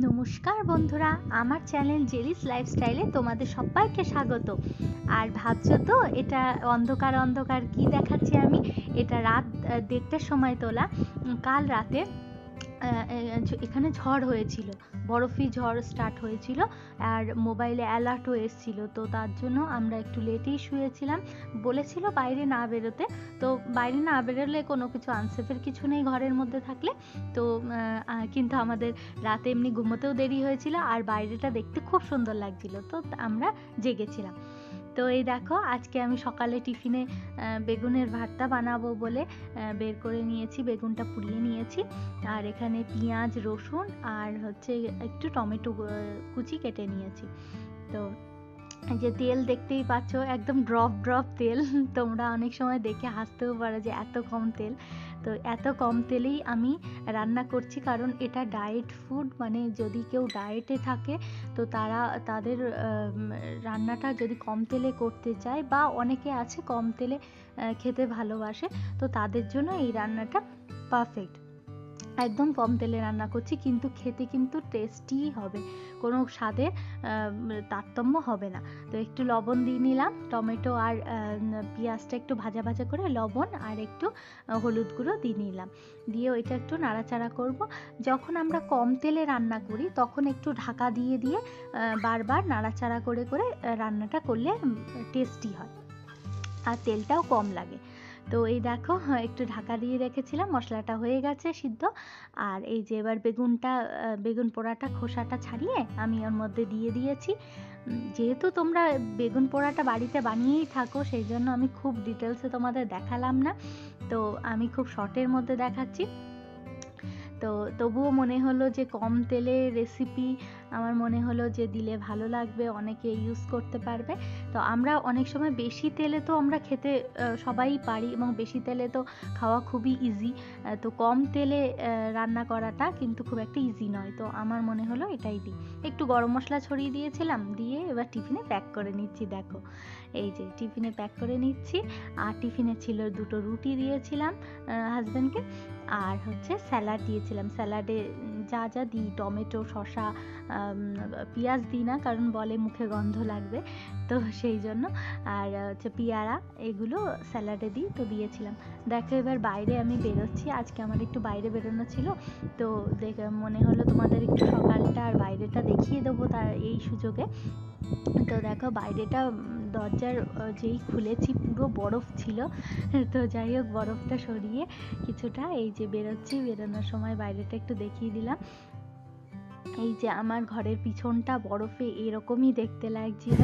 নমস্কার বন্ধুরা, আমার চ্যানেল জেরিস লাইফস্টাইলে তোমাদের সবাইকে স্বাগত। আর ভাবছো তো এটা অন্ধকার অন্ধকার কি দেখাচ্ছি আমি? এটা রাত 1:30টার সময় তোলা। কাল রাতে এখানে ঝড় হয়েছিল, বরফি ঝড় স্টার্ট হয়েছিল আর মোবাইলে অ্যালার্টও এসেছিল, তো তার জন্য আমরা একটু লেটেই শুয়েছিলাম। বলেছিল বাইরে না বেরোতে, তো বাইরে না বেরোলে কোনো কিছু আনসেফের কিছু নেই ঘরের মধ্যে থাকলে। তো কিন্তু আমাদের রাতে এমনি ঘুমোতেও দেরি হয়েছিল আর বাইরেটা দেখতে খুব সুন্দর লাগছিল, তো আমরা জেগেছিলাম। তো এই দেখো, আজকে আমি সকালে টিফিনে বেগুনের ভর্তা বানাবো বলে বের করে নিয়েছি, বেগুনটা পুড়িয়ে নিয়েছি। আর এখানে পেঁয়াজ, রসুন আর হচ্ছে একটু টমেটো কুচি কেটে নিয়েছি। তো এই যে তেল দেখতেই পাচ্ছ, একদম ড্রপ ড্রপ তেল। তোমরা অনেক সময় দেখে হাসতেও পারো যে এত কম তেল। তো এত কম তেলেই আমি রান্না করছি, কারণ এটা ডায়েট ফুড, মানে যদি কেউ ডায়েটে থাকে তো তাদের রান্নাটা যদি কম তেলে করতে চায়, বা অনেকে আছে কম তেলে খেতে ভালোবাসে, তো তাদের জন্য এই রান্নাটা পারফেক্ট। একদম কম তেলে রান্না করছি, কিন্তু খেতে কিন্তু টেস্টি হবে, কোনো স্বাদে তারতম্য হবে না। তো একটু লবণ দিয়ে নিলাম, টমেটো আর পেঁয়াজটা একটু ভাজা ভাজা করে লবণ আর একটু হলুদ গুঁড়ো দিয়ে নিলাম, দিয়ে ওইটা একটু নাড়াচাড়া করব। যখন আমরা কম তেলে রান্না করি তখন একটু ঢাকা দিয়ে দিয়ে বারবার নাড়াচাড়া করে করে রান্নাটা করলে টেস্টি হয় আর তেলটাও কম লাগে। তো এই দেখো, একটু ঢাকা দিয়ে রেখেছিলাম, মশলাটা হয়ে গেছে সিদ্ধ। আর এই যে এবার বেগুন পোড়াটা খোসাটা ছাড়িয়ে আমি ওর মধ্যে দিয়ে দিয়েছি। যেহেতু তোমরা বেগুন পোড়াটা বাড়িতে বানিয়েই থাকো, সেই জন্য আমি খুব ডিটেলসে তোমাদের দেখালাম না, তো আমি খুব শর্টের মধ্যে দেখাচ্ছি। তো তবুও মনে হলো যে কম তেলে রেসিপি, আমার মনে হলো যে দিলে ভালো লাগবে, অনেকে ইউজ করতে পারবে। তো আমরা অনেক সময় বেশি তেলে তো আমরা খেতে সবাই পারি, এবং বেশি তেলে তো খাওয়া খুবই ইজি। তো কম তেলে রান্না করাটা কিন্তু খুব একটা ইজি নয়, তো আমার মনে হলো এটাই দিই। একটু গরম মশলা ছড়িয়ে দিয়েছিলাম, দিয়ে এবার টিফিনে প্যাক করে নিচ্ছি। দেখো এই যে টিফিনে প্যাক করে নিচ্ছি। আর টিফিনে ছিল 2টো রুটি দিয়েছিলাম হাজব্যান্ডকে, আর হচ্ছে স্যালাড দিয়েছিলাম। স্যালাডে যা যা দিই, টমেটো, শসা, পেঁয়াজ দিই না, কারণ বলে মুখে গন্ধ লাগবে, তো সেই জন্য। আর হচ্ছে পেয়ারা, এগুলো স্যালাডে দিই, তো দিয়েছিলাম। দেখো এবার বাইরে আমি বেরোচ্ছি, আজকে আমার একটু বাইরে বেরোনো ছিল, তো দেখে মনে হলো তোমাদের একটু সকালটা আর বাইরেটা দেখিয়ে দেবো তার এই সুযোগে। তো দেখো বাইরেটা দরজার যেই খুলেছি পুরো বরফ ছিল, তো যাই হোক বরফটা সরিয়ে কিছুটা এই যে বেরোচ্ছি, বেরোনোর সময় বাইরেটা একটু দেখিয়ে দিলাম। এই যে আমার ঘরের পিছনটা বরফে এরকমই দেখতে লাগছিল।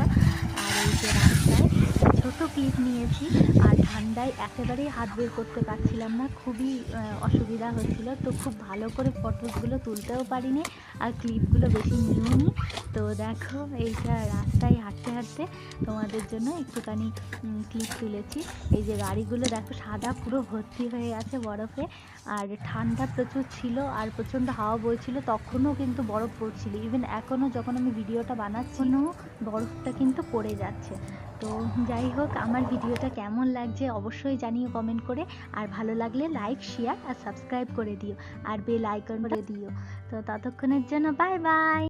আর এই যে রাস্তায় ছোট ক্লিপ নিয়েছি, আর ঠান্ডায় একেবারেই হাত বের করতে পারছিলাম না, খুবই অসুবিধা হচ্ছিল, তো খুব ভালো করে ফটোসগুলো তুলতেও পারিনি আর ক্লিপগুলো বেশি নিইনি। তো দেখো এইটা রাস্তায় হাঁটতে হাঁটতে তোমাদের জন্য একটুখানি ক্লিপ তুলেছি। এই যে গাড়িগুলো দেখো সাদা পুরো ভর্তি হয়ে আছে বরফে, আর ঠান্ডা প্রচুর ছিল আর প্রচণ্ড হাওয়া বইছিল, তখনও কিন্তু বরফ পড়ছিল। ইভেন এখনও যখন আমি ভিডিওটা বানাচ্ছি বরফটা কিন্তু পড়ে যাচ্ছে। তো যাই হোক, আমার ভিডিওটা কেমন লাগছে অবশ্যই জানিও কমেন্ট করে, আর ভালো লাগলে লাইক, শেয়ার আর সাবস্ক্রাইব করে দিও, আর বেল আইকন করে দিও। তো ততক্ষণের জন্য বাই বাই।